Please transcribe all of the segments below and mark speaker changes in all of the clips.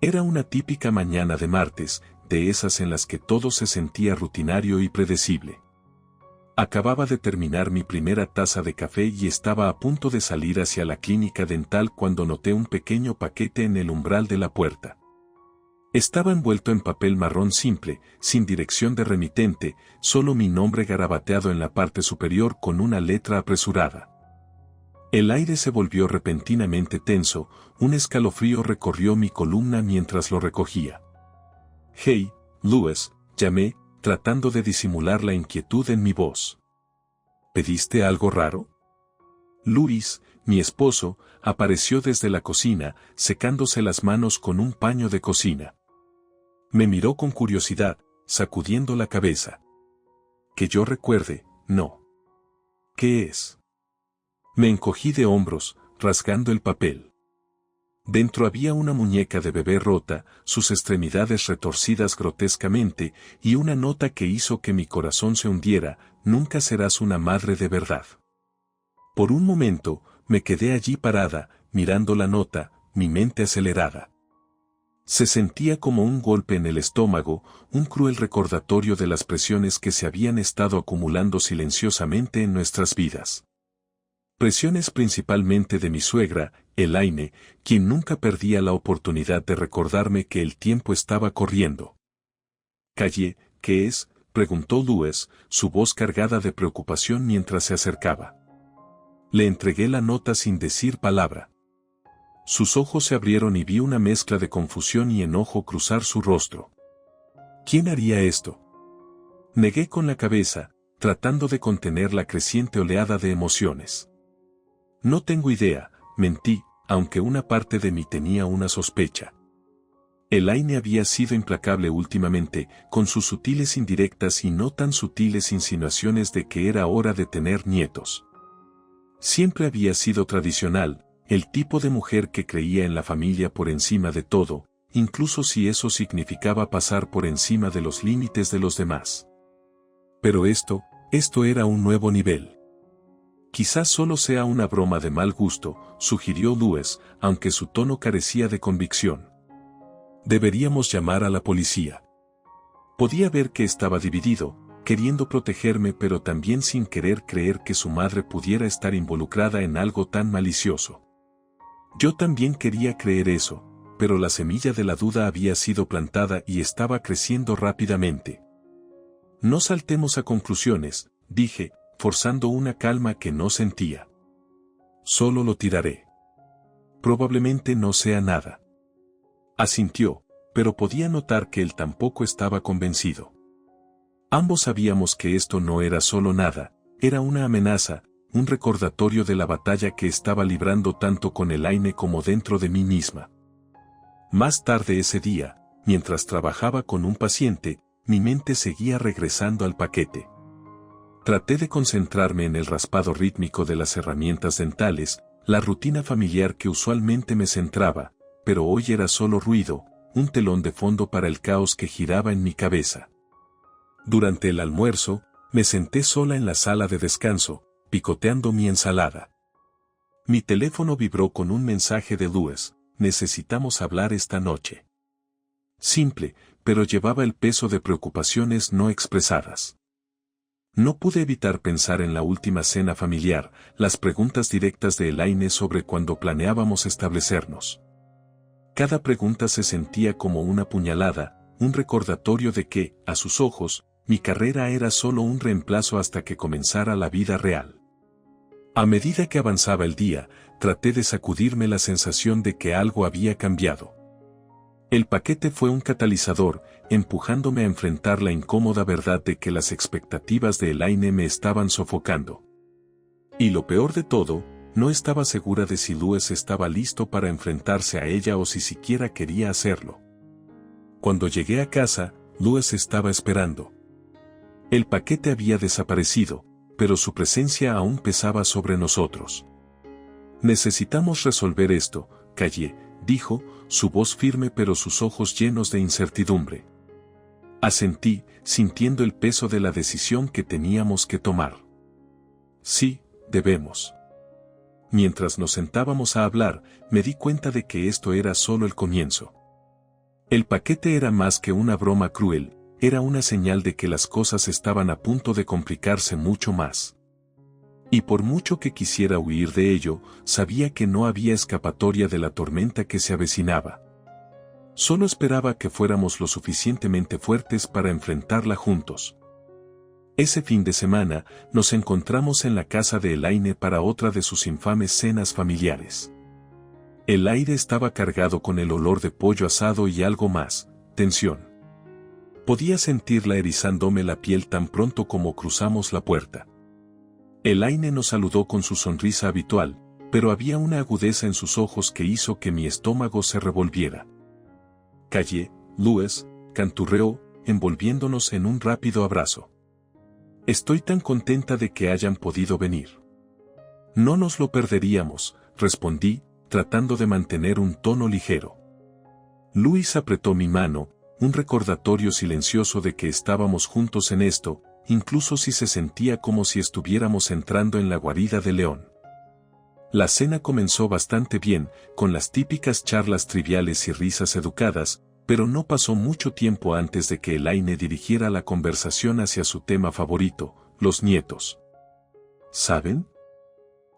Speaker 1: Era una típica mañana de martes, de esas en las que todo se sentía rutinario y predecible. Acababa de terminar mi primera taza de café y estaba a punto de salir hacia la clínica dental cuando noté un pequeño paquete en el umbral de la puerta. Estaba envuelto en papel marrón simple, sin dirección de remitente, solo mi nombre garabateado en la parte superior con una letra apresurada. El aire se volvió repentinamente tenso, un escalofrío recorrió mi columna mientras lo recogía. «Hey, Louis», llamé, tratando de disimular la inquietud en mi voz. «¿Pediste algo raro?» Louis, mi esposo, apareció desde la cocina, secándose las manos con un paño de cocina. Me miró con curiosidad, sacudiendo la cabeza. Que yo recuerde, no. ¿Qué es? Me encogí de hombros, rasgando el papel. Dentro había una muñeca de bebé rota, sus extremidades retorcidas grotescamente, y una nota que hizo que mi corazón se hundiera: «Nunca serás una madre de verdad». Por un momento, me quedé allí parada, mirando la nota, mi mente acelerada. Se sentía como un golpe en el estómago, un cruel recordatorio de las presiones que se habían estado acumulando silenciosamente en nuestras vidas. Presiones principalmente de mi suegra, Elaine, quien nunca perdía la oportunidad de recordarme que el tiempo estaba corriendo. «Calle, ¿qué es?», preguntó Louis, su voz cargada de preocupación mientras se acercaba. Le entregué la nota sin decir palabra. Sus ojos se abrieron y vi una mezcla de confusión y enojo cruzar su rostro. ¿Quién haría esto? Negué con la cabeza, tratando de contener la creciente oleada de emociones. No tengo idea, mentí, aunque una parte de mí tenía una sospecha. Elaine había sido implacable últimamente, con sus sutiles indirectas y no tan sutiles insinuaciones de que era hora de tener nietos. Siempre había sido tradicional, el tipo de mujer que creía en la familia por encima de todo, incluso si eso significaba pasar por encima de los límites de los demás. Pero esto era un nuevo nivel. Quizás solo sea una broma de mal gusto, sugirió Louis, aunque su tono carecía de convicción. Deberíamos llamar a la policía. Podía ver que estaba dividido, queriendo protegerme pero también sin querer creer que su madre pudiera estar involucrada en algo tan malicioso. Yo también quería creer eso, pero la semilla de la duda había sido plantada y estaba creciendo rápidamente. No saltemos a conclusiones, dije, forzando una calma que no sentía. Solo lo tiraré. Probablemente no sea nada. Asintió, pero podía notar que él tampoco estaba convencido. Ambos sabíamos que esto no era solo nada, era una amenaza, un recordatorio de la batalla que estaba librando tanto con Elaine como dentro de mí misma. Más tarde ese día, mientras trabajaba con un paciente, mi mente seguía regresando al paquete. Traté de concentrarme en el raspado rítmico de las herramientas dentales, la rutina familiar que usualmente me centraba, pero hoy era solo ruido, un telón de fondo para el caos que giraba en mi cabeza. Durante el almuerzo, me senté sola en la sala de descanso, picoteando mi ensalada. Mi teléfono vibró con un mensaje de Louis: «Necesitamos hablar esta noche». Simple, pero llevaba el peso de preocupaciones no expresadas. No pude evitar pensar en la última cena familiar, las preguntas directas de Elaine sobre cuándo planeábamos establecernos. Cada pregunta se sentía como una puñalada, un recordatorio de que, a sus ojos, mi carrera era solo un reemplazo hasta que comenzara la vida real. A medida que avanzaba el día, traté de sacudirme la sensación de que algo había cambiado. El paquete fue un catalizador, empujándome a enfrentar la incómoda verdad de que las expectativas de Elaine me estaban sofocando. Y lo peor de todo, no estaba segura de si Louis estaba listo para enfrentarse a ella o si siquiera quería hacerlo. Cuando llegué a casa, Louis estaba esperando. El paquete había desaparecido, pero su presencia aún pesaba sobre nosotros. «Necesitamos resolver esto, Calle», dijo, su voz firme pero sus ojos llenos de incertidumbre. Asentí, sintiendo el peso de la decisión que teníamos que tomar. «Sí, debemos». Mientras nos sentábamos a hablar, me di cuenta de que esto era solo el comienzo. El paquete era más que una broma cruel, era una señal de que las cosas estaban a punto de complicarse mucho más. Y por mucho que quisiera huir de ello, sabía que no había escapatoria de la tormenta que se avecinaba. Solo esperaba que fuéramos lo suficientemente fuertes para enfrentarla juntos. Ese fin de semana, nos encontramos en la casa de Elaine para otra de sus infames cenas familiares. El aire estaba cargado con el olor de pollo asado y algo más, tensión. Podía sentirla erizándome la piel tan pronto como cruzamos la puerta. Elaine nos saludó con su sonrisa habitual, pero había una agudeza en sus ojos que hizo que mi estómago se revolviera. «Calle, Louis», canturreó, envolviéndonos en un rápido abrazo. «Estoy tan contenta de que hayan podido venir». «No nos lo perderíamos», respondí, tratando de mantener un tono ligero. Louis apretó mi mano, un recordatorio silencioso de que estábamos juntos en esto, incluso si se sentía como si estuviéramos entrando en la guarida de León. La cena comenzó bastante bien, con las típicas charlas triviales y risas educadas, pero no pasó mucho tiempo antes de que Elaine dirigiera la conversación hacia su tema favorito, los nietos. ¿Saben?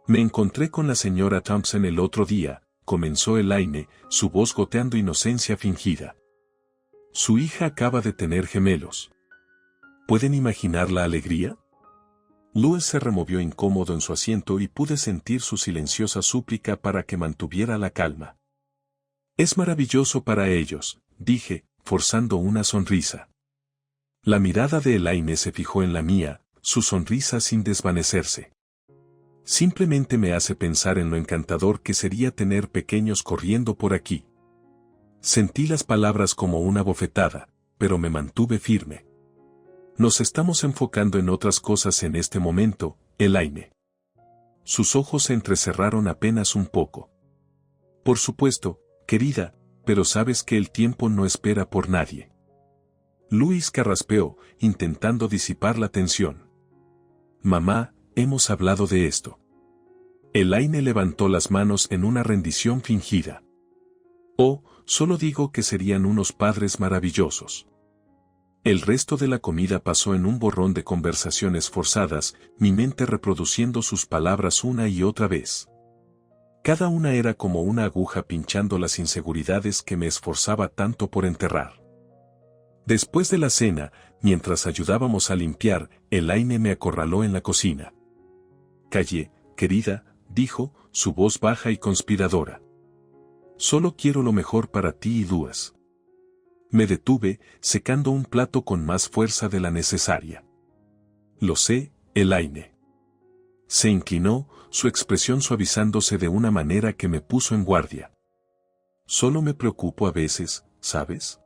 Speaker 1: Me encontré con la señora Thompson el otro día, comenzó Elaine, su voz goteando inocencia fingida. Su hija acaba de tener gemelos. ¿Pueden imaginar la alegría? Louis se removió incómodo en su asiento y pude sentir su silenciosa súplica para que mantuviera la calma. Es maravilloso para ellos, dije, forzando una sonrisa. La mirada de Elaine se fijó en la mía, su sonrisa sin desvanecerse. Simplemente me hace pensar en lo encantador que sería tener pequeños corriendo por aquí. Sentí las palabras como una bofetada, pero me mantuve firme. Nos estamos enfocando en otras cosas en este momento, Elaine. Sus ojos se entrecerraron apenas un poco. Por supuesto, querida, pero sabes que el tiempo no espera por nadie. Louis carraspeó, intentando disipar la tensión. Mamá, hemos hablado de esto. Elaine levantó las manos en una rendición fingida. Oh, solo digo que serían unos padres maravillosos. El resto de la comida pasó en un borrón de conversaciones forzadas, mi mente reproduciendo sus palabras una y otra vez. Cada una era como una aguja pinchando las inseguridades que me esforzaba tanto por enterrar. Después de la cena, mientras ayudábamos a limpiar, Elaine me acorraló en la cocina. Calle, querida, dijo, su voz baja y conspiradora. Solo quiero lo mejor para ti y Louis. Me detuve, secando un plato con más fuerza de la necesaria. Lo sé, Elaine. Se inclinó, su expresión suavizándose de una manera que me puso en guardia. Solo me preocupo a veces, ¿sabes?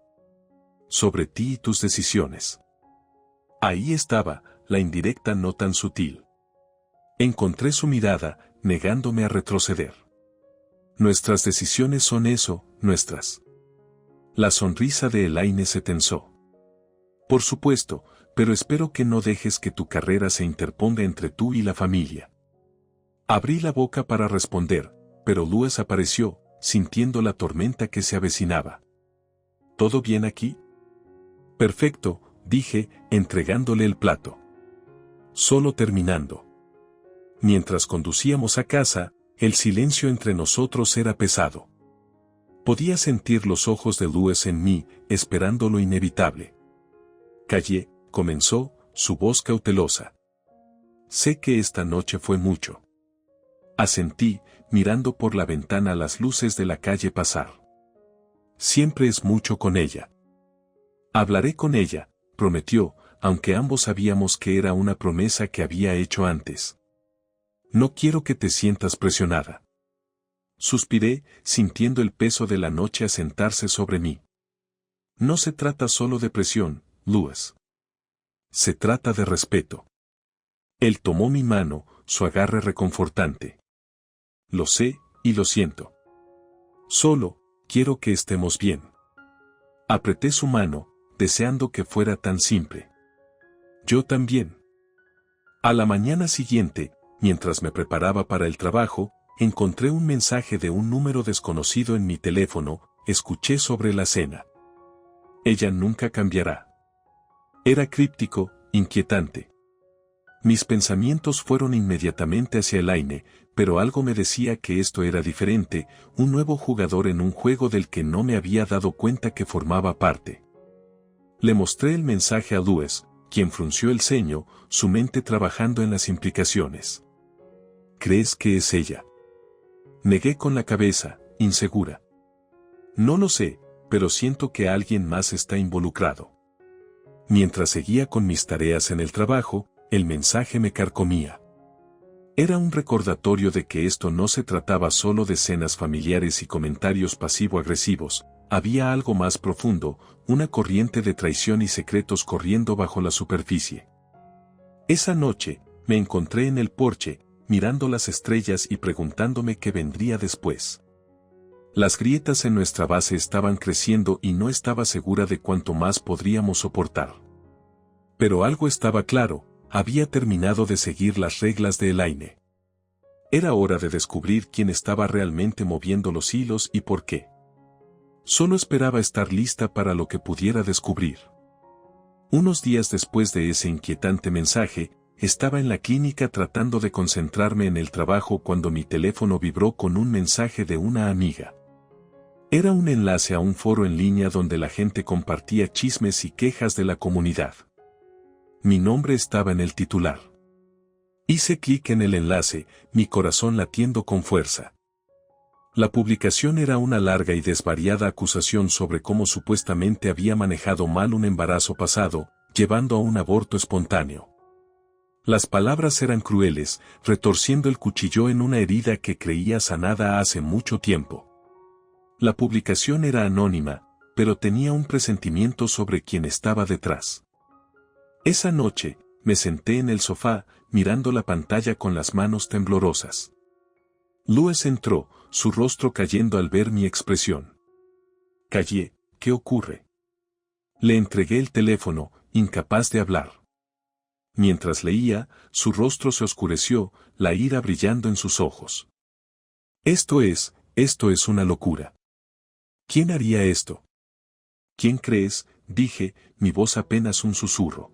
Speaker 1: Sobre ti y tus decisiones. Ahí estaba, la indirecta no tan sutil. Encontré su mirada, negándome a retroceder. Nuestras decisiones son eso, nuestras. La sonrisa de Elaine se tensó. Por supuesto, pero espero que no dejes que tu carrera se interponga entre tú y la familia. Abrí la boca para responder, pero Louis apareció, sintiendo la tormenta que se avecinaba. ¿Todo bien aquí? Perfecto, dije, entregándole el plato. Solo terminando. Mientras conducíamos a casa, el silencio entre nosotros era pesado. Podía sentir los ojos de Louis en mí, esperando lo inevitable. Calle, comenzó, su voz cautelosa. Sé que esta noche fue mucho. Asentí, mirando por la ventana las luces de la calle pasar. Siempre es mucho con ella. Hablaré con ella, prometió, aunque ambos sabíamos que era una promesa que había hecho antes. No quiero que te sientas presionada. Suspiré, sintiendo el peso de la noche asentarse sobre mí. No se trata solo de presión, Louis. Se trata de respeto. Él tomó mi mano, su agarre reconfortante. Lo sé, y lo siento. Solo, quiero que estemos bien. Apreté su mano, deseando que fuera tan simple. Yo también. A la mañana siguiente, mientras me preparaba para el trabajo, encontré un mensaje de un número desconocido en mi teléfono, escuché sobre la cena. Ella nunca cambiará. Era críptico, inquietante. Mis pensamientos fueron inmediatamente hacia Elaine, pero algo me decía que esto era diferente, un nuevo jugador en un juego del que no me había dado cuenta que formaba parte. Le mostré el mensaje a Louis, quien frunció el ceño, su mente trabajando en las implicaciones. ¿Crees que es ella? Negué con la cabeza, insegura. No lo sé, pero siento que alguien más está involucrado. Mientras seguía con mis tareas en el trabajo, el mensaje me carcomía. Era un recordatorio de que esto no se trataba solo de escenas familiares y comentarios pasivo-agresivos, había algo más profundo, una corriente de traición y secretos corriendo bajo la superficie. Esa noche, me encontré en el porche, mirando las estrellas y preguntándome qué vendría después. Las grietas en nuestra base estaban creciendo y no estaba segura de cuánto más podríamos soportar. Pero algo estaba claro, había terminado de seguir las reglas de Elaine. Era hora de descubrir quién estaba realmente moviendo los hilos y por qué. Solo esperaba estar lista para lo que pudiera descubrir. Unos días después de ese inquietante mensaje, estaba en la clínica tratando de concentrarme en el trabajo cuando mi teléfono vibró con un mensaje de una amiga. Era un enlace a un foro en línea donde la gente compartía chismes y quejas de la comunidad. Mi nombre estaba en el titular. Hice clic en el enlace, mi corazón latiendo con fuerza. La publicación era una larga y desvariada acusación sobre cómo supuestamente había manejado mal un embarazo pasado, llevando a un aborto espontáneo. Las palabras eran crueles, retorciendo el cuchillo en una herida que creía sanada hace mucho tiempo. La publicación era anónima, pero tenía un presentimiento sobre quién estaba detrás. Esa noche, me senté en el sofá, mirando la pantalla con las manos temblorosas. Louis entró, su rostro cayendo al ver mi expresión. Callé, ¿qué ocurre? Le entregué el teléfono, incapaz de hablar. Mientras leía, su rostro se oscureció, la ira brillando en sus ojos. Esto es una locura. ¿Quién haría esto? ¿Quién crees? Dije, mi voz apenas un susurro.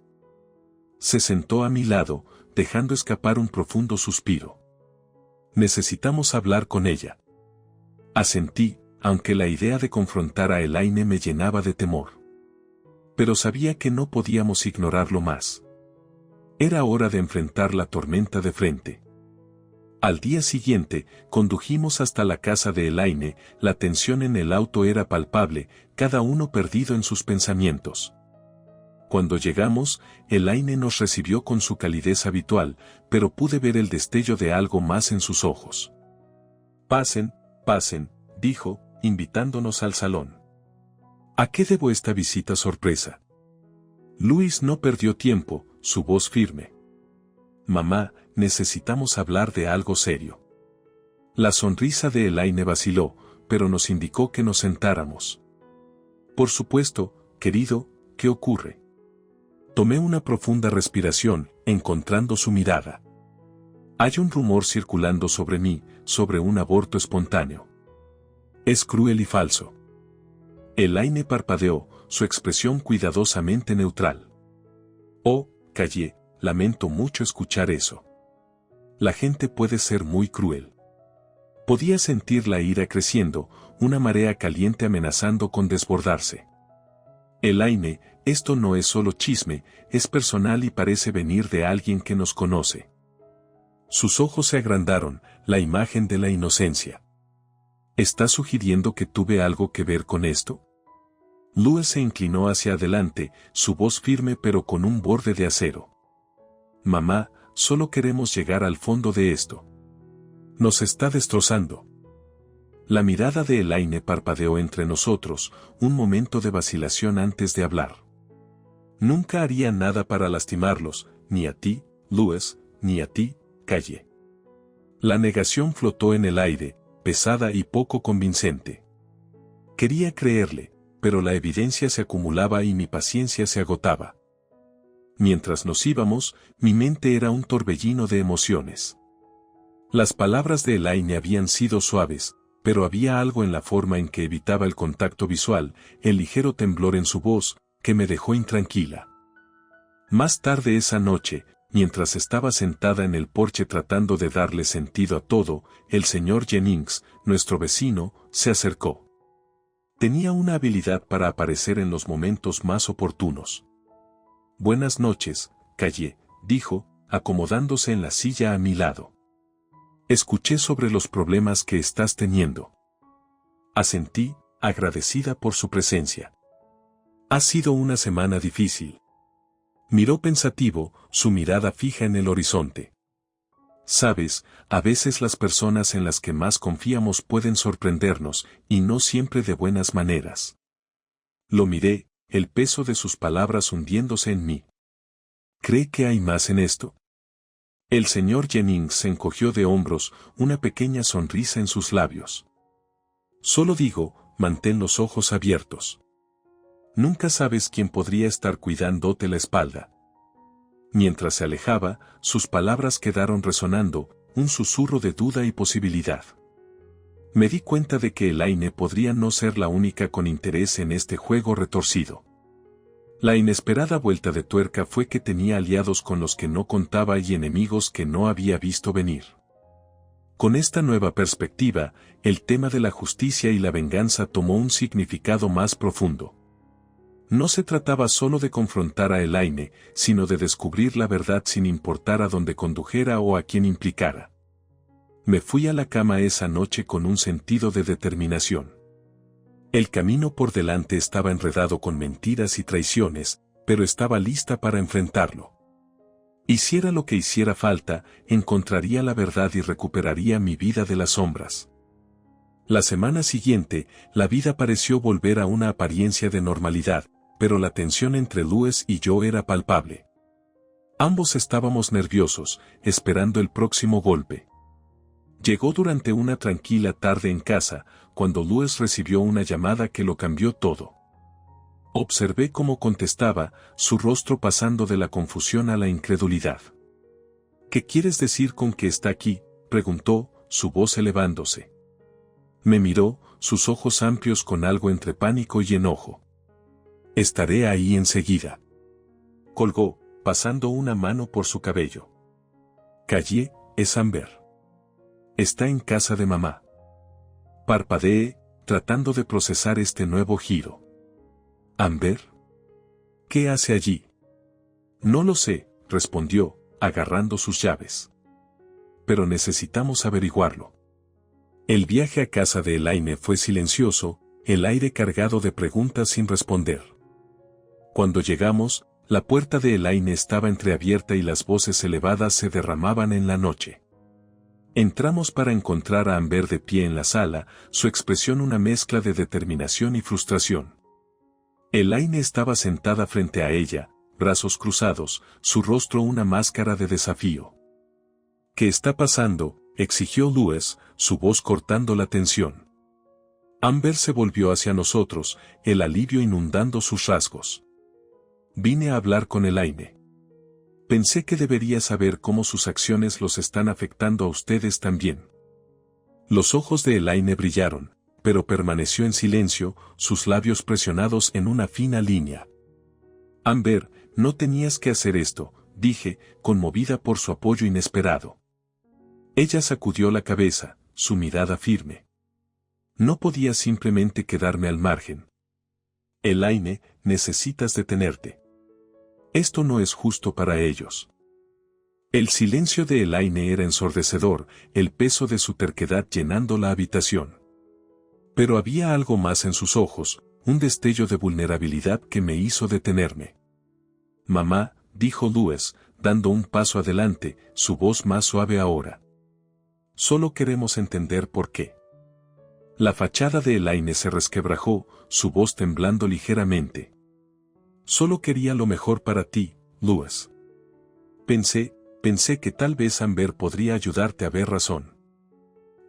Speaker 1: Se sentó a mi lado, dejando escapar un profundo suspiro. Necesitamos hablar con ella. Asentí, aunque la idea de confrontar a Elaine me llenaba de temor. Pero sabía que no podíamos ignorarlo más. Era hora de enfrentar la tormenta de frente. Al día siguiente, condujimos hasta la casa de Elaine, la tensión en el auto era palpable, cada uno perdido en sus pensamientos. Cuando llegamos, Elaine nos recibió con su calidez habitual, pero pude ver el destello de algo más en sus ojos. Pasen, pasen, dijo, invitándonos al salón. ¿A qué debo esta visita sorpresa? Louis no perdió tiempo, su voz firme. Mamá, necesitamos hablar de algo serio. La sonrisa de Elaine vaciló, pero nos indicó que nos sentáramos. Por supuesto, querido, ¿qué ocurre? Tomé una profunda respiración, encontrando su mirada. Hay un rumor circulando sobre mí, sobre un aborto espontáneo. Es cruel y falso. Elaine parpadeó, su expresión cuidadosamente neutral. Oh, callé, lamento mucho escuchar eso. La gente puede ser muy cruel. Podía sentir la ira creciendo, una marea caliente amenazando con desbordarse. Elaine, esto no es solo chisme, es personal y parece venir de alguien que nos conoce. Sus ojos se agrandaron, la imagen de la inocencia. ¿Estás sugiriendo que tuve algo que ver con esto? Louis se inclinó hacia adelante, su voz firme pero con un borde de acero. Mamá, solo queremos llegar al fondo de esto. Nos está destrozando. La mirada de Elaine parpadeó entre nosotros, un momento de vacilación antes de hablar. Nunca haría nada para lastimarlos, ni a ti, Louis, ni a ti, Calle. La negación flotó en el aire, pesada y poco convincente. Quería creerle, pero la evidencia se acumulaba y mi paciencia se agotaba. Mientras nos íbamos, mi mente era un torbellino de emociones. Las palabras de Elaine habían sido suaves, pero había algo en la forma en que evitaba el contacto visual, el ligero temblor en su voz, que me dejó intranquila. Más tarde esa noche, mientras estaba sentada en el porche tratando de darle sentido a todo, el señor Jennings, nuestro vecino, se acercó. Tenía una habilidad para aparecer en los momentos más oportunos. «Buenas noches, Calle», dijo, acomodándose en la silla a mi lado. «Escuché sobre los problemas que estás teniendo». Asentí, agradecida por su presencia. «Ha sido una semana difícil». Miró pensativo, su mirada fija en el horizonte. «Sabes, a veces las personas en las que más confiamos pueden sorprendernos, y no siempre de buenas maneras». Lo miré, el peso de sus palabras hundiéndose en mí. «¿Cree que hay más en esto?». El señor Jennings se encogió de hombros, una pequeña sonrisa en sus labios. «Solo digo, mantén los ojos abiertos. Nunca sabes quién podría estar cuidándote la espalda». Mientras se alejaba, sus palabras quedaron resonando, un susurro de duda y posibilidad. Me di cuenta de que Elaine podría no ser la única con interés en este juego retorcido. La inesperada vuelta de tuerca fue que tenía aliados con los que no contaba y enemigos que no había visto venir. Con esta nueva perspectiva, el tema de la justicia y la venganza tomó un significado más profundo. No se trataba solo de confrontar a Elaine, sino de descubrir la verdad sin importar a dónde condujera o a quién implicara. Me fui a la cama esa noche con un sentido de determinación. El camino por delante estaba enredado con mentiras y traiciones, pero estaba lista para enfrentarlo. Hiciera lo que hiciera falta, encontraría la verdad y recuperaría mi vida de las sombras. La semana siguiente, la vida pareció volver a una apariencia de normalidad, pero la tensión entre Louis y yo era palpable. Ambos estábamos nerviosos, esperando el próximo golpe. Llegó durante una tranquila tarde en casa, cuando Louis recibió una llamada que lo cambió todo. Observé cómo contestaba, su rostro pasando de la confusión a la incredulidad. «¿Qué quieres decir con que está aquí?», preguntó, su voz elevándose. Me miró, sus ojos amplios con algo entre pánico y enojo. «Estaré ahí enseguida». Colgó, pasando una mano por su cabello. «Calle, es Amber. Está en casa de mamá». Parpadeé, tratando de procesar este nuevo giro. «¿Amber? ¿Qué hace allí?». «No lo sé», respondió, agarrando sus llaves. «Pero necesitamos averiguarlo». El viaje a casa de Elaine fue silencioso, el aire cargado de preguntas sin responder. Cuando llegamos, la puerta de Elaine estaba entreabierta y las voces elevadas se derramaban en la noche. Entramos para encontrar a Amber de pie en la sala, su expresión una mezcla de determinación y frustración. Elaine estaba sentada frente a ella, brazos cruzados, su rostro una máscara de desafío. «¿Qué está pasando?», exigió Louis, su voz cortando la tensión. Amber se volvió hacia nosotros, el alivio inundando sus rasgos. «Vine a hablar con Elaine. Pensé que debería saber cómo sus acciones los están afectando a ustedes también». Los ojos de Elaine brillaron, pero permaneció en silencio, sus labios presionados en una fina línea. «Amber, no tenías que hacer esto», dije, conmovida por su apoyo inesperado. Ella sacudió la cabeza, su mirada firme. «No podía simplemente quedarme al margen. Elaine, necesitas detenerte. Esto no es justo para ellos». El silencio de Elaine era ensordecedor, el peso de su terquedad llenando la habitación. Pero había algo más en sus ojos, un destello de vulnerabilidad que me hizo detenerme. «Mamá», dijo Louis, dando un paso adelante, su voz más suave ahora. «Solo queremos entender por qué». La fachada de Elaine se resquebrajó, su voz temblando ligeramente. «Solo quería lo mejor para ti, Louis. Pensé que tal vez Amber podría ayudarte a ver razón».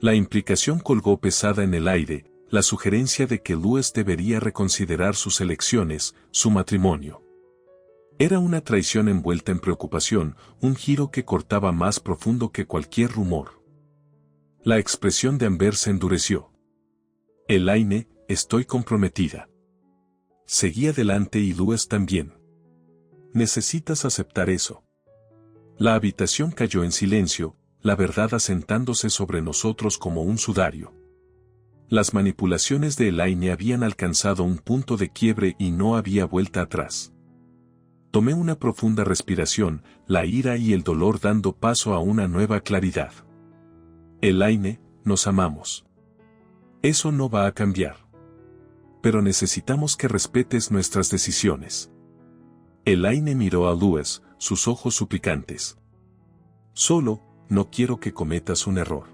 Speaker 1: La implicación colgó pesada en el aire, la sugerencia de que Louis debería reconsiderar sus elecciones, su matrimonio. Era una traición envuelta en preocupación, un giro que cortaba más profundo que cualquier rumor. La expresión de Amber se endureció. Elaine, estoy comprometida. Seguí adelante y Louis también. Necesitas aceptar eso. La habitación cayó en silencio, la verdad asentándose sobre nosotros como un sudario. Las manipulaciones de Elaine habían alcanzado un punto de quiebre y no había vuelta atrás. Tomé una profunda respiración, la ira y el dolor dando paso a una nueva claridad. Elaine, nos amamos. Eso no va a cambiar. Pero necesitamos que respetes nuestras decisiones. Elaine miró a Louis, sus ojos suplicantes. Solo, no quiero que cometas un error.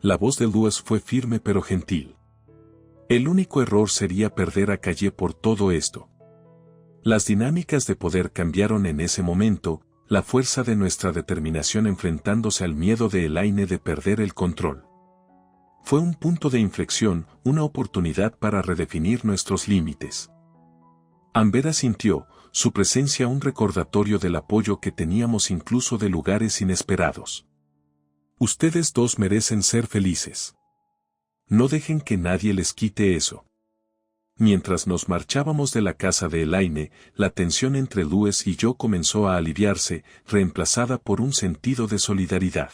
Speaker 1: La voz de Louis fue firme pero gentil. El único error sería perder a Calle por todo esto. Las dinámicas de poder cambiaron en ese momento, la fuerza de nuestra determinación enfrentándose al miedo de Elaine de perder el control. Fue un punto de inflexión, una oportunidad para redefinir nuestros límites. Amber sintió, su presencia un recordatorio del apoyo que teníamos incluso de lugares inesperados. Ustedes dos merecen ser felices. No dejen que nadie les quite eso. Mientras nos marchábamos de la casa de Elaine, la tensión entre Louis y yo comenzó a aliviarse, reemplazada por un sentido de solidaridad.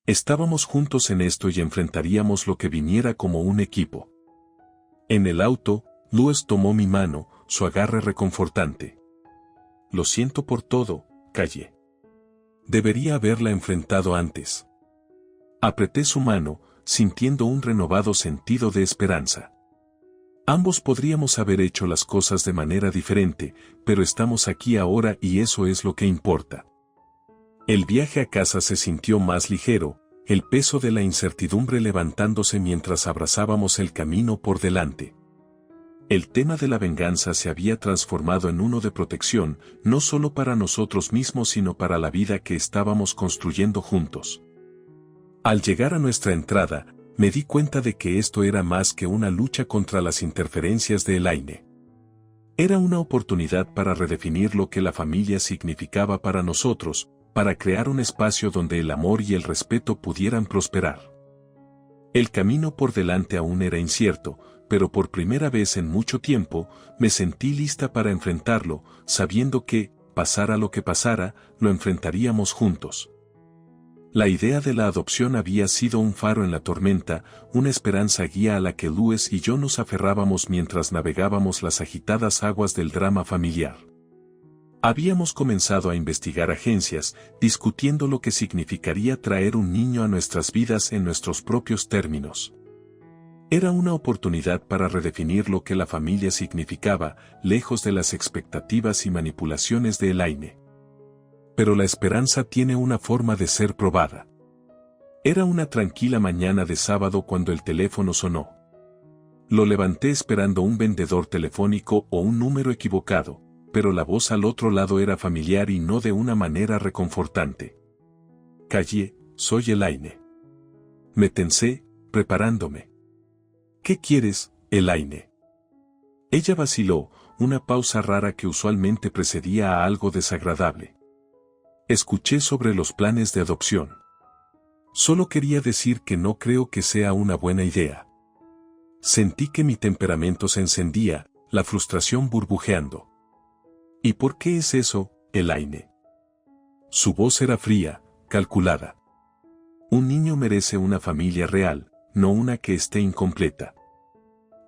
Speaker 1: Estábamos juntos en esto y enfrentaríamos lo que viniera como un equipo. En el auto, Louis tomó mi mano, su agarre reconfortante. Lo siento por todo, Calle. Debería haberla enfrentado antes. Apreté su mano, sintiendo un renovado sentido de esperanza. Ambos podríamos haber hecho las cosas de manera diferente, pero estamos aquí ahora y eso es lo que importa. El viaje a casa se sintió más ligero, el peso de la incertidumbre levantándose mientras abrazábamos el camino por delante. El tema de la venganza se había transformado en uno de protección, no solo para nosotros mismos sino para la vida que estábamos construyendo juntos. Al llegar a nuestra entrada, me di cuenta de que esto era más que una lucha contra las interferencias de Elaine. Era una oportunidad para redefinir lo que la familia significaba para nosotros, para crear un espacio donde el amor y el respeto pudieran prosperar. El camino por delante aún era incierto, pero por primera vez en mucho tiempo, me sentí lista para enfrentarlo, sabiendo que, pasara lo que pasara, lo enfrentaríamos juntos. La idea de la adopción había sido un faro en la tormenta, una esperanza guía a la que Louis y yo nos aferrábamos mientras navegábamos las agitadas aguas del drama familiar. Habíamos comenzado a investigar agencias, discutiendo lo que significaría traer un niño a nuestras vidas en nuestros propios términos. Era una oportunidad para redefinir lo que la familia significaba, lejos de las expectativas y manipulaciones de Elaine. Pero la esperanza tiene una forma de ser probada. Era una tranquila mañana de sábado cuando el teléfono sonó. Lo levanté esperando un vendedor telefónico o un número equivocado, pero la voz al otro lado era familiar y no de una manera reconfortante. Calle, soy Elaine. Me tensé, preparándome. ¿Qué quieres, Elaine? Ella vaciló, una pausa rara que usualmente precedía a algo desagradable. Escuché sobre los planes de adopción. Solo quería decir que no creo que sea una buena idea. Sentí que mi temperamento se encendía, la frustración burbujeando. ¿Y por qué es eso, Elaine? Su voz era fría, calculada. Un niño merece una familia real, no una que esté incompleta.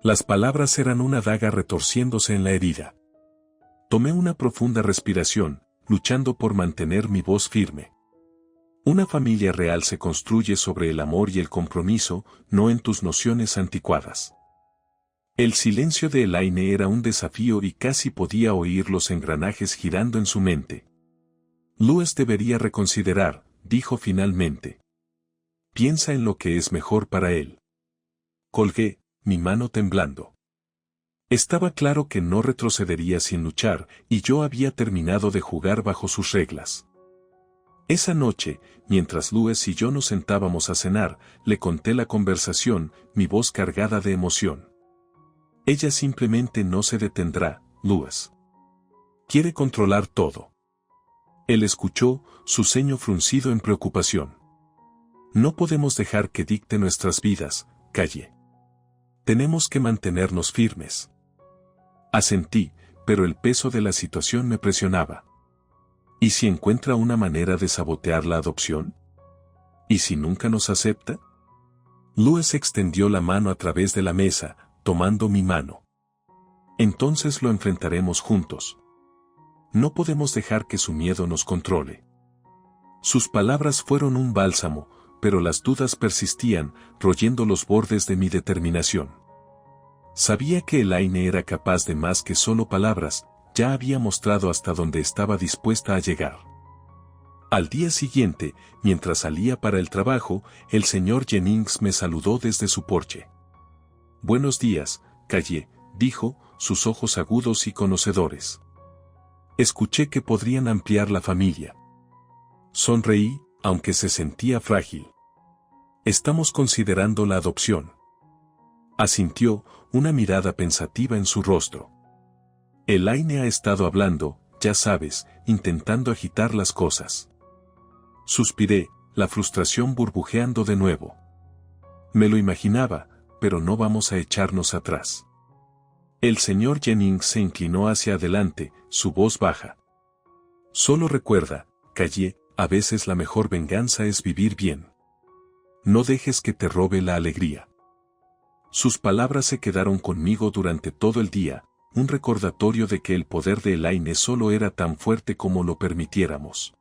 Speaker 1: Las palabras eran una daga retorciéndose en la herida. Tomé una profunda respiración, luchando por mantener mi voz firme. Una familia real se construye sobre el amor y el compromiso, no en tus nociones anticuadas. El silencio de Elaine era un desafío y casi podía oír los engranajes girando en su mente. Louis debería reconsiderar, dijo finalmente. Piensa en lo que es mejor para él. Colgué, mi mano temblando. Estaba claro que no retrocedería sin luchar, y yo había terminado de jugar bajo sus reglas. Esa noche, mientras Louis y yo nos sentábamos a cenar, le conté la conversación, mi voz cargada de emoción. Ella simplemente no se detendrá, Louis. Quiere controlar todo. Él escuchó, su ceño fruncido en preocupación. No podemos dejar que dicte nuestras vidas, Calle. Tenemos que mantenernos firmes. Asentí, pero el peso de la situación me presionaba. ¿Y si encuentra una manera de sabotear la adopción? ¿Y si nunca nos acepta? Louis extendió la mano a través de la mesa, tomando mi mano. Entonces lo enfrentaremos juntos. No podemos dejar que su miedo nos controle. Sus palabras fueron un bálsamo, pero las dudas persistían, royendo los bordes de mi determinación. Sabía que Elaine era capaz de más que solo palabras, ya había mostrado hasta dónde estaba dispuesta a llegar. Al día siguiente, mientras salía para el trabajo, el señor Jennings me saludó desde su porche. «Buenos días, Calle», dijo, sus ojos agudos y conocedores. Escuché que podrían ampliar la familia. Sonreí, aunque se sentía frágil. «Estamos considerando la adopción». Asintió, una mirada pensativa en su rostro. Elaine ha estado hablando, ya sabes, intentando agitar las cosas. Suspiré, la frustración burbujeando de nuevo. Me lo imaginaba, pero no vamos a echarnos atrás. El señor Jennings se inclinó hacia adelante, su voz baja. Solo recuerda, Calle, a veces la mejor venganza es vivir bien. No dejes que te robe la alegría. Sus palabras se quedaron conmigo durante todo el día, un recordatorio de que el poder de Elaine solo era tan fuerte como lo permitiéramos.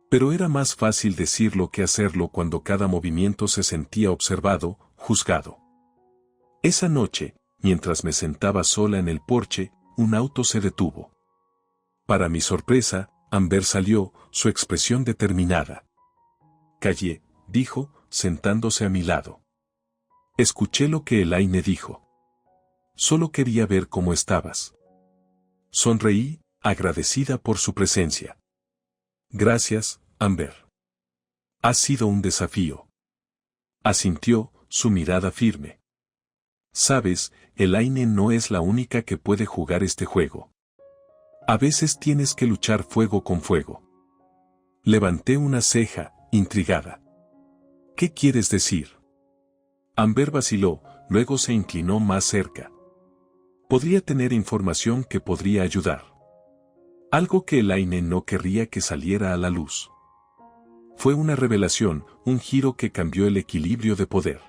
Speaker 1: Pero era más fácil decirlo que hacerlo cuando cada movimiento se sentía observado, juzgado. Esa noche, mientras me sentaba sola en el porche, un auto se detuvo. Para mi sorpresa, Amber salió, su expresión determinada. «Calle», dijo, sentándose a mi lado. Escuché lo que Elaine dijo. Solo quería ver cómo estabas. Sonreí, agradecida por su presencia. Gracias, Amber. Ha sido un desafío. Asintió, su mirada firme. Sabes, Elaine no es la única que puede jugar este juego. A veces tienes que luchar fuego con fuego. Levanté una ceja, intrigada. ¿Qué quieres decir? Amber vaciló, luego se inclinó más cerca. Podría tener información que podría ayudar. Algo que Elaine no querría que saliera a la luz. Fue una revelación, un giro que cambió el equilibrio de poder.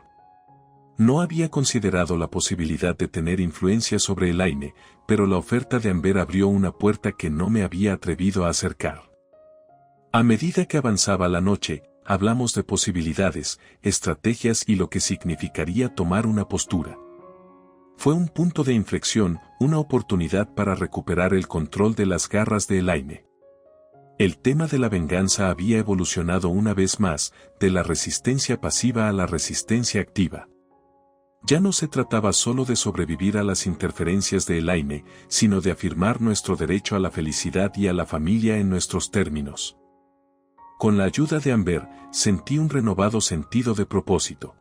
Speaker 1: No había considerado la posibilidad de tener influencia sobre Elaine, pero la oferta de Amber abrió una puerta que no me había atrevido a acercar. A medida que avanzaba la noche, hablamos de posibilidades, estrategias y lo que significaría tomar una postura. Fue un punto de inflexión, una oportunidad para recuperar el control de las garras de Elaine. El tema de la venganza había evolucionado una vez más, de la resistencia pasiva a la resistencia activa. Ya no se trataba solo de sobrevivir a las interferencias de Elaine, sino de afirmar nuestro derecho a la felicidad y a la familia en nuestros términos. Con la ayuda de Amber, sentí un renovado sentido de propósito.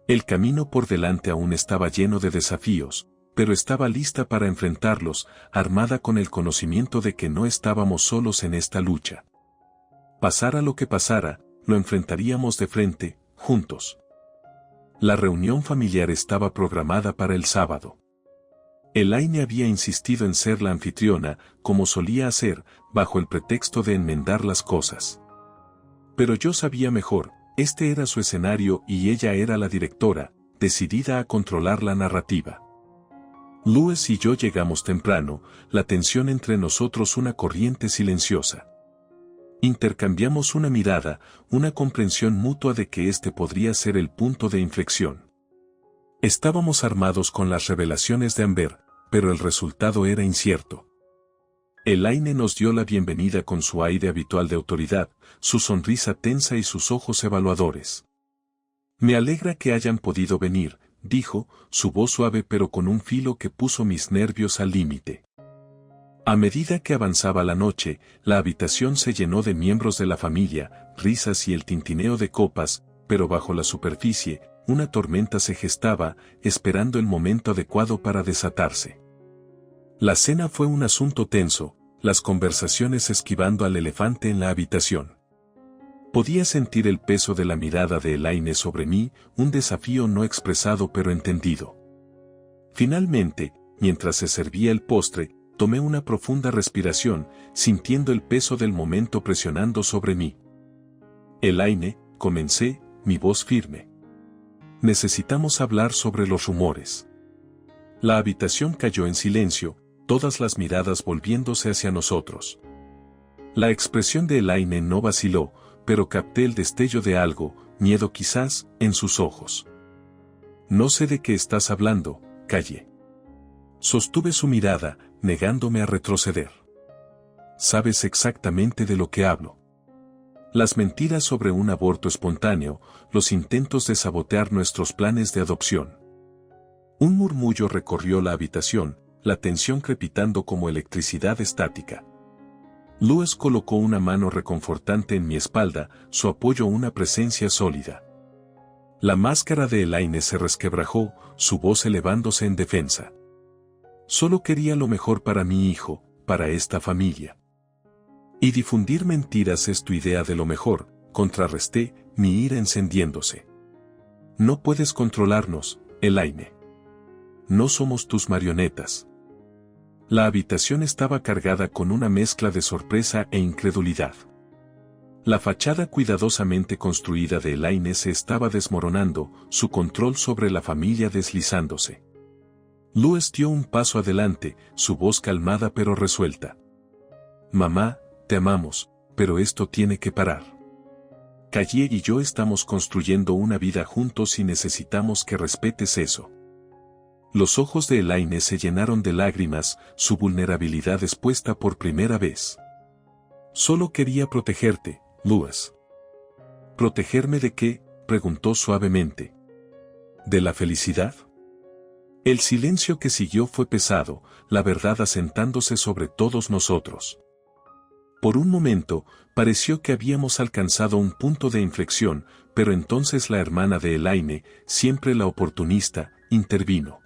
Speaker 1: El camino por delante aún estaba lleno de desafíos, pero estaba lista para enfrentarlos, armada con el conocimiento de que no estábamos solos en esta lucha. Pasara lo que pasara, lo enfrentaríamos de frente, juntos. La reunión familiar estaba programada para el sábado. Elaine había insistido en ser la anfitriona, como solía hacer, bajo el pretexto de enmendar las cosas. Pero yo sabía mejor, este era su escenario y ella era la directora, decidida a controlar la narrativa. Louis y yo llegamos temprano, la tensión entre nosotros una corriente silenciosa. Intercambiamos una mirada, una comprensión mutua de que este podría ser el punto de inflexión. Estábamos armados con las revelaciones de Amber, pero el resultado era incierto. Elaine nos dio la bienvenida con su aire habitual de autoridad, su sonrisa tensa y sus ojos evaluadores. «Mealegra que hayan podido venir», dijo, su voz suave pero con un filo que puso mis nervios al límite. A medida que avanzaba la noche, la habitación se llenó de miembros de la familia, risas y el tintineo de copas, pero bajo la superficie, una tormenta se gestaba, esperando el momento adecuado para desatarse. La cena fue un asunto tenso, las conversaciones esquivando al elefante en la habitación. Podía sentir el peso de la mirada de Elaine sobre mí, un desafío no expresado pero entendido. Finalmente, mientras se servía el postre, tomé una profunda respiración, sintiendo el peso del momento presionando sobre mí. Elaine, comencé, mi voz firme. Necesitamos hablar sobre los rumores. La habitación cayó en silencio, todas las miradas volviéndose hacia nosotros. La expresión de Elaine no vaciló, pero capté el destello de algo, miedo quizás, en sus ojos. No sé de qué estás hablando, callé. Sostuve su mirada, negándome a retroceder. Sabes exactamente de lo que hablo. Las mentiras sobre un aborto espontáneo, los intentos de sabotear nuestros planes de adopción. Un murmullo recorrió la habitación, la tensión crepitando como electricidad estática. Louis colocó una mano reconfortante en mi espalda, su apoyo una presencia sólida. La máscara de Elaine se resquebrajó, su voz elevándose en defensa. Solo quería lo mejor para mi hijo, para esta familia. Y difundir mentiras es tu idea de lo mejor, contrarresté, mi ira encendiéndose. No puedes controlarnos, Elaine. No somos tus marionetas. La habitación estaba cargada con una mezcla de sorpresa e incredulidad. La fachada cuidadosamente construida de Elaine se estaba desmoronando, su control sobre la familia deslizándose. Louis dio un paso adelante, su voz calmada pero resuelta. Mamá, te amamos, pero esto tiene que parar. Calle y yo estamos construyendo una vida juntos y necesitamos que respetes eso. Los ojos de Elaine se llenaron de lágrimas, su vulnerabilidad expuesta por primera vez. Solo quería protegerte, Louis. ¿Protegerme de qué?, preguntó suavemente. ¿De la felicidad? El silencio que siguió fue pesado, la verdad asentándose sobre todos nosotros. Por un momento, pareció que habíamos alcanzado un punto de inflexión, pero entonces la hermana de Elaine, siempre la oportunista, intervino.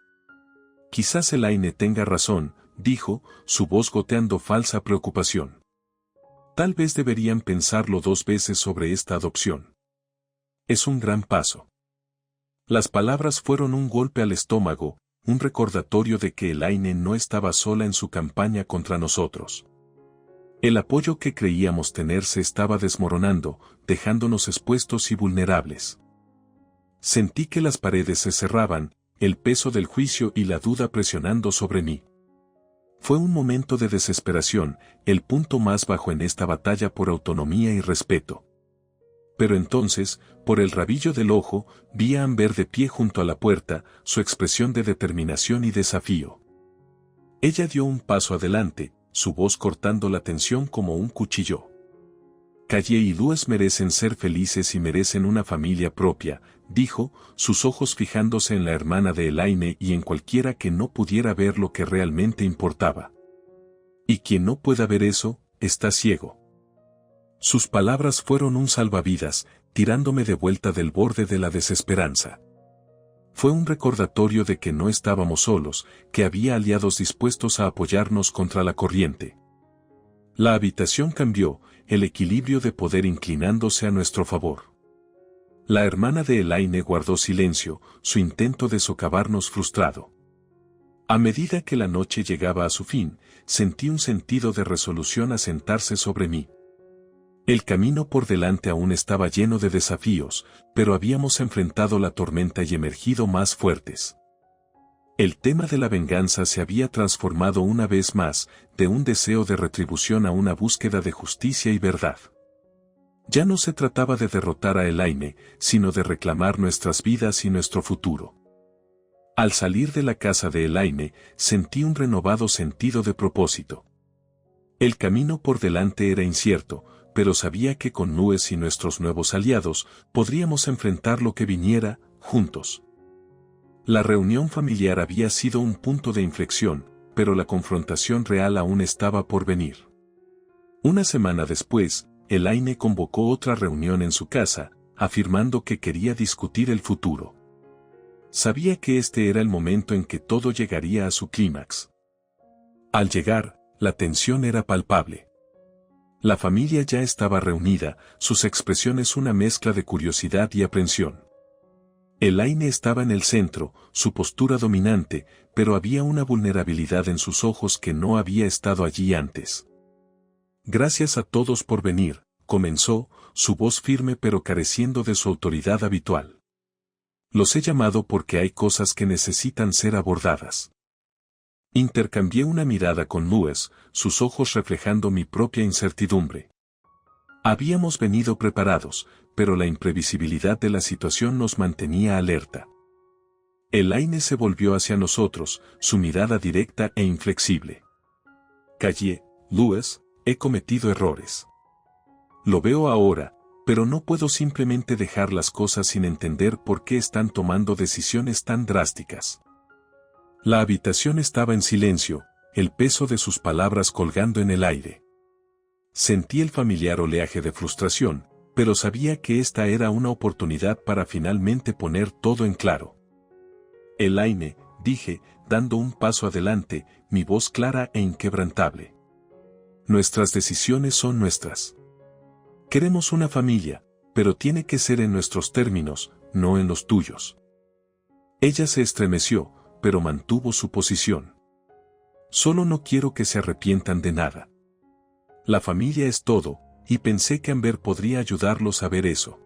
Speaker 1: Quizás Elaine tenga razón, dijo, su voz goteando falsa preocupación. Tal vez deberían pensarlo 2 veces sobre esta adopción. Es un gran paso. Las palabras fueron un golpe al estómago, un recordatorio de que Elaine no estaba sola en su campaña contra nosotros. El apoyo que creíamos tener se estaba desmoronando, dejándonos expuestos y vulnerables. Sentí que las paredes se cerraban, el peso del juicio y la duda presionando sobre mí. Fue un momento de desesperación, el punto más bajo en esta batalla por autonomía y respeto. Pero entonces, por el rabillo del ojo, vi a Amber de pie junto a la puerta, su expresión de determinación y desafío. Ella dio un paso adelante, su voz cortando la tensión como un cuchillo. Calle y Louis merecen ser felices y merecen una familia propia, dijo, sus ojos fijándose en la hermana de Elaine y en cualquiera que no pudiera ver lo que realmente importaba. Y quien no pueda ver eso, está ciego. Sus palabras fueron un salvavidas, tirándome de vuelta del borde de la desesperanza. Fue un recordatorio de que no estábamos solos, que había aliados dispuestos a apoyarnos contra la corriente. La habitación cambió, el equilibrio de poder inclinándose a nuestro favor. La hermana de Elaine guardó silencio, su intento de socavarnos frustrado. A medida que la noche llegaba a su fin, sentí un sentido de resolución asentarse sobre mí. El camino por delante aún estaba lleno de desafíos, pero habíamos enfrentado la tormenta y emergido más fuertes. El tema de la venganza se había transformado una vez más, de un deseo de retribución a una búsqueda de justicia y verdad. Ya no se trataba de derrotar a Elaine, sino de reclamar nuestras vidas y nuestro futuro. Al salir de la casa de Elaine, sentí un renovado sentido de propósito. El camino por delante era incierto, pero sabía que con Louis y nuestros nuevos aliados, podríamos enfrentar lo que viniera, juntos. La reunión familiar había sido un punto de inflexión, pero la confrontación real aún estaba por venir. Una semana después, Elaine convocó otra reunión en su casa, afirmando que quería discutir el futuro. Sabía que este era el momento en que todo llegaría a su clímax. Al llegar, la tensión era palpable. La familia ya estaba reunida, sus expresiones una mezcla de curiosidad y aprensión. Elaine estaba en el centro, su postura dominante, pero había una vulnerabilidad en sus ojos que no había estado allí antes. Gracias a todos por venir, comenzó, su voz firme pero careciendo de su autoridad habitual. Los he llamado porque hay cosas que necesitan ser abordadas. Intercambié una mirada con Louis, sus ojos reflejando mi propia incertidumbre. Habíamos venido preparados, pero la imprevisibilidad de la situación nos mantenía alerta. Elaine se volvió hacia nosotros, su mirada directa e inflexible. Callé, Louis, he cometido errores. Lo veo ahora, pero no puedo simplemente dejar las cosas sin entender por qué están tomando decisiones tan drásticas. La habitación estaba en silencio, el peso de sus palabras colgando en el aire. Sentí el familiar oleaje de frustración, pero sabía que esta era una oportunidad para finalmente poner todo en claro. Elaine, dije, dando un paso adelante, mi voz clara e inquebrantable. Nuestras decisiones son nuestras. Queremos una familia, pero tiene que ser en nuestros términos, no en los tuyos. Ella se estremeció, pero mantuvo su posición. Solo no quiero que se arrepientan de nada. La familia es todo, y pensé que Amber podría ayudarlos a ver eso.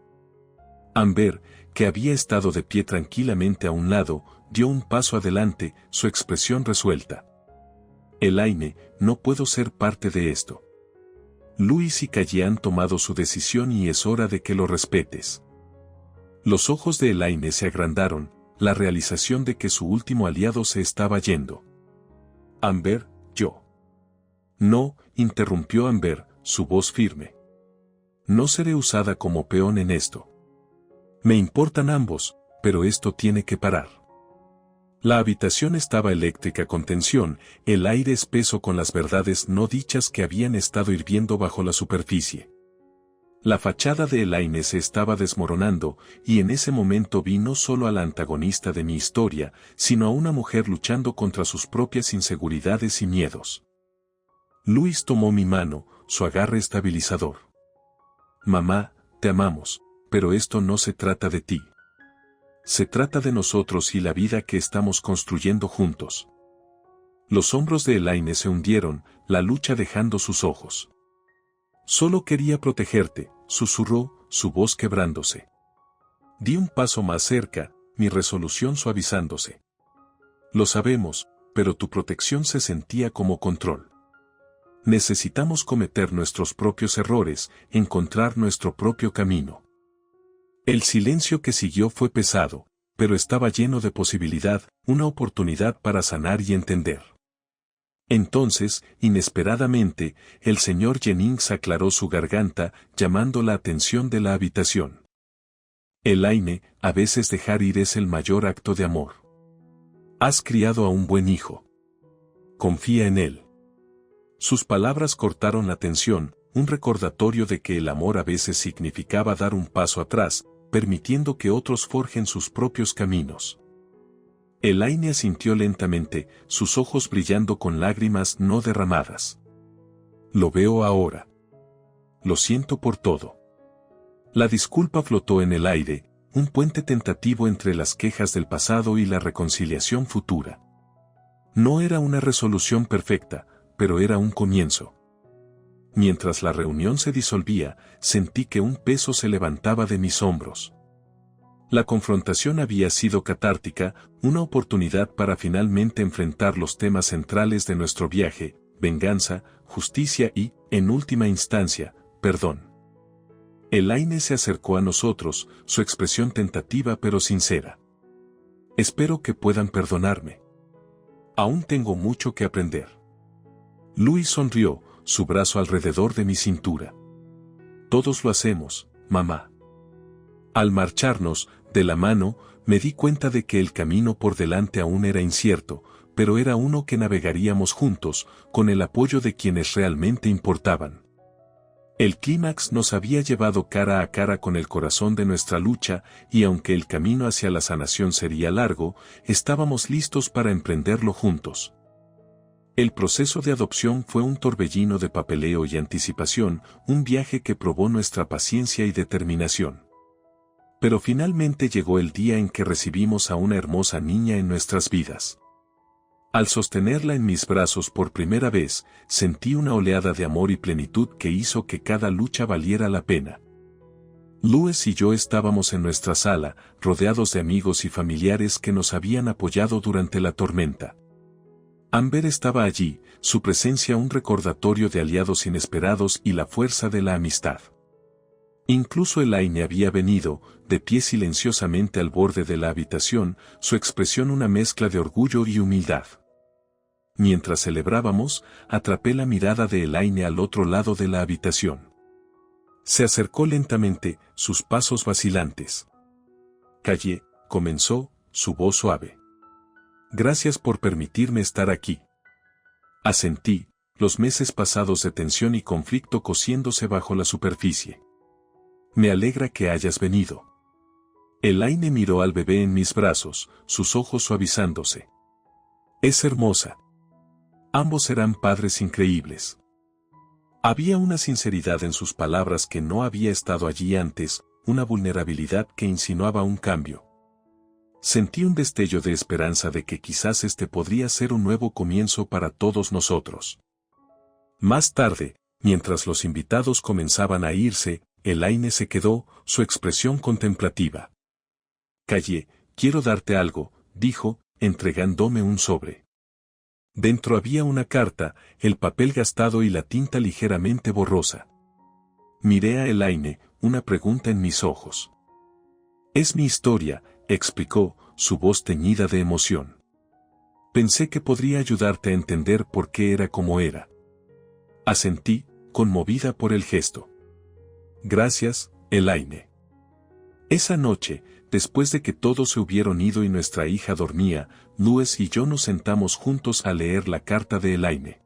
Speaker 1: Amber, que había estado de pie tranquilamente a un lado, dio un paso adelante, su expresión resuelta. Elaine, no puedo ser parte de esto. Louis y Calle han tomado su decisión y es hora de que lo respetes. Los ojos de Elaine se agrandaron, la realización de que su último aliado se estaba yendo. Amber, yo. No, interrumpió Amber, su voz firme. No seré usada como peón en esto. Me importan ambos, pero esto tiene que parar. La habitación estaba eléctrica con tensión, el aire espeso con las verdades no dichas que habían estado hirviendo bajo la superficie. La fachada de Elaine se estaba desmoronando, y en ese momento vi no solo a la antagonista de mi historia, sino a una mujer luchando contra sus propias inseguridades y miedos. Louis tomó mi mano, su agarre estabilizador. Mamá, te amamos, pero esto no se trata de ti. Se trata de nosotros y la vida que estamos construyendo juntos. Los hombros de Elaine se hundieron, la lucha dejando sus ojos. Solo quería protegerte, susurró, su voz quebrándose. Di un paso más cerca, mi resolución suavizándose. Lo sabemos, pero tu protección se sentía como control. Necesitamos cometer nuestros propios errores, encontrar nuestro propio camino. El silencio que siguió fue pesado, pero estaba lleno de posibilidad, una oportunidad para sanar y entender. Entonces, inesperadamente, el señor Jennings aclaró su garganta, llamando la atención de la habitación. Elaine, a veces dejar ir es el mayor acto de amor. Has criado a un buen hijo. Confía en él. Sus palabras cortaron la tensión, un recordatorio de que el amor a veces significaba dar un paso atrás, permitiendo que otros forjen sus propios caminos. Elaine asintió lentamente, sus ojos brillando con lágrimas no derramadas. Lo veo ahora. Lo siento por todo. La disculpa flotó en el aire, un puente tentativo entre las quejas del pasado y la reconciliación futura. No era una resolución perfecta, pero era un comienzo. Mientras la reunión se disolvía, sentí que un peso se levantaba de mis hombros. La confrontación había sido catártica, una oportunidad para finalmente enfrentar los temas centrales de nuestro viaje, venganza, justicia y, en última instancia, perdón. Elaine se acercó a nosotros, su expresión tentativa pero sincera. Espero que puedan perdonarme. Aún tengo mucho que aprender. Louis sonrió, su brazo alrededor de mi cintura. Todos lo hacemos, mamá. Al marcharnos, de la mano, me di cuenta de que el camino por delante aún era incierto, pero era uno que navegaríamos juntos, con el apoyo de quienes realmente importaban. El clímax nos había llevado cara a cara con el corazón de nuestra lucha, y aunque el camino hacia la sanación sería largo, estábamos listos para emprenderlo juntos. El proceso de adopción fue un torbellino de papeleo y anticipación, un viaje que probó nuestra paciencia y determinación. Pero finalmente llegó el día en que recibimos a una hermosa niña en nuestras vidas. Al sostenerla en mis brazos por primera vez, sentí una oleada de amor y plenitud que hizo que cada lucha valiera la pena. Luis y yo estábamos en nuestra sala, rodeados de amigos y familiares que nos habían apoyado durante la tormenta. Amber estaba allí, su presencia un recordatorio de aliados inesperados y la fuerza de la amistad. Incluso Elaine había venido, de pie silenciosamente al borde de la habitación, su expresión una mezcla de orgullo y humildad. Mientras celebrábamos, atrapé la mirada de Elaine al otro lado de la habitación. Se acercó lentamente, sus pasos vacilantes. Calle, comenzó, su voz suave. Gracias por permitirme estar aquí. Asentí, los meses pasados de tensión y conflicto cociéndose bajo la superficie. Me alegra que hayas venido. Elaine miró al bebé en mis brazos, sus ojos suavizándose. Es hermosa. Ambos serán padres increíbles. Había una sinceridad en sus palabras que no había estado allí antes, una vulnerabilidad que insinuaba un cambio. Sentí un destello de esperanza de que quizás este podría ser un nuevo comienzo para todos nosotros. Más tarde, mientras los invitados comenzaban a irse, Elaine se quedó, su expresión contemplativa. Calle, quiero darte algo, dijo, entregándome un sobre. Dentro había una carta, el papel gastado y la tinta ligeramente borrosa. Miré a Elaine, una pregunta en mis ojos. Es mi historia, explicó, su voz teñida de emoción. Pensé que podría ayudarte a entender por qué era como era. Asentí, conmovida por el gesto. Gracias, Elaine. Esa noche, después de que todos se hubieron ido y nuestra hija dormía, Luis y yo nos sentamos juntos a leer la carta de Elaine.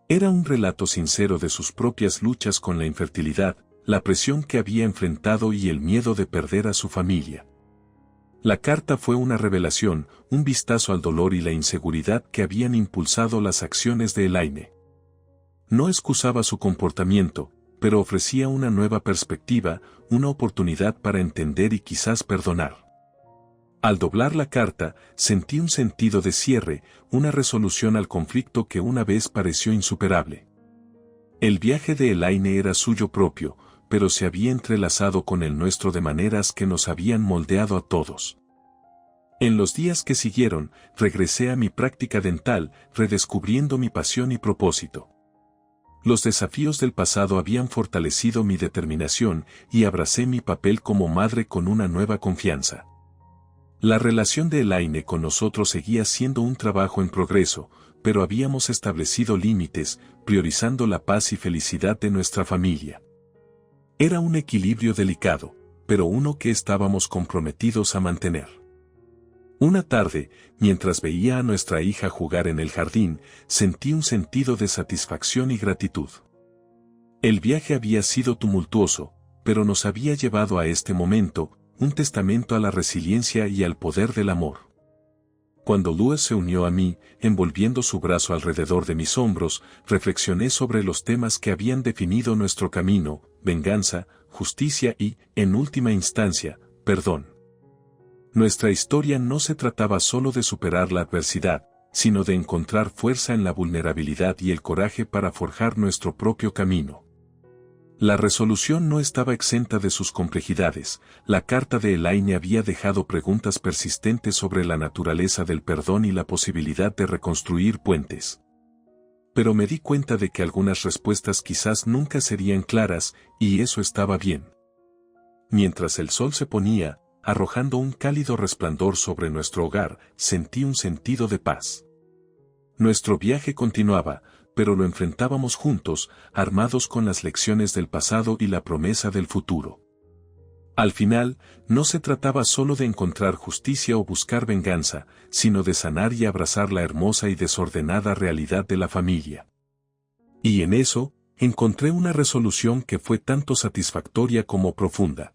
Speaker 1: Era un relato sincero de sus propias luchas con la infertilidad, la presión que había enfrentado y el miedo de perder a su familia. La carta fue una revelación, un vistazo al dolor y la inseguridad que habían impulsado las acciones de Elaine. No excusaba su comportamiento, pero ofrecía una nueva perspectiva, una oportunidad para entender y quizás perdonar. Al doblar la carta, sentí un sentido de cierre, una resolución al conflicto que una vez pareció insuperable. El viaje de Elaine era suyo propio, pero se había entrelazado con el nuestro de maneras que nos habían moldeado a todos. En los días que siguieron, regresé a mi práctica dental, redescubriendo mi pasión y propósito. Los desafíos del pasado habían fortalecido mi determinación y abracé mi papel como madre con una nueva confianza. La relación de Elaine con nosotros seguía siendo un trabajo en progreso, pero habíamos establecido límites, priorizando la paz y felicidad de nuestra familia. Era un equilibrio delicado, pero uno que estábamos comprometidos a mantener. Una tarde, mientras veía a nuestra hija jugar en el jardín, sentí un sentido de satisfacción y gratitud. El viaje había sido tumultuoso, pero nos había llevado a este momento, un testamento a la resiliencia y al poder del amor. Cuando Luis se unió a mí, envolviendo su brazo alrededor de mis hombros, reflexioné sobre los temas que habían definido nuestro camino: venganza, justicia y, en última instancia, perdón. Nuestra historia no se trataba solo de superar la adversidad, sino de encontrar fuerza en la vulnerabilidad y el coraje para forjar nuestro propio camino. La resolución no estaba exenta de sus complejidades. La carta de Elaine había dejado preguntas persistentes sobre la naturaleza del perdón y la posibilidad de reconstruir puentes. Pero me di cuenta de que algunas respuestas quizás nunca serían claras, y eso estaba bien. Mientras el sol se ponía, arrojando un cálido resplandor sobre nuestro hogar, sentí un sentido de paz. Nuestro viaje continuaba, pero lo enfrentábamos juntos, armados con las lecciones del pasado y la promesa del futuro. Al final, no se trataba solo de encontrar justicia o buscar venganza, sino de sanar y abrazar la hermosa y desordenada realidad de la familia. Y en eso, encontré una resolución que fue tanto satisfactoria como profunda.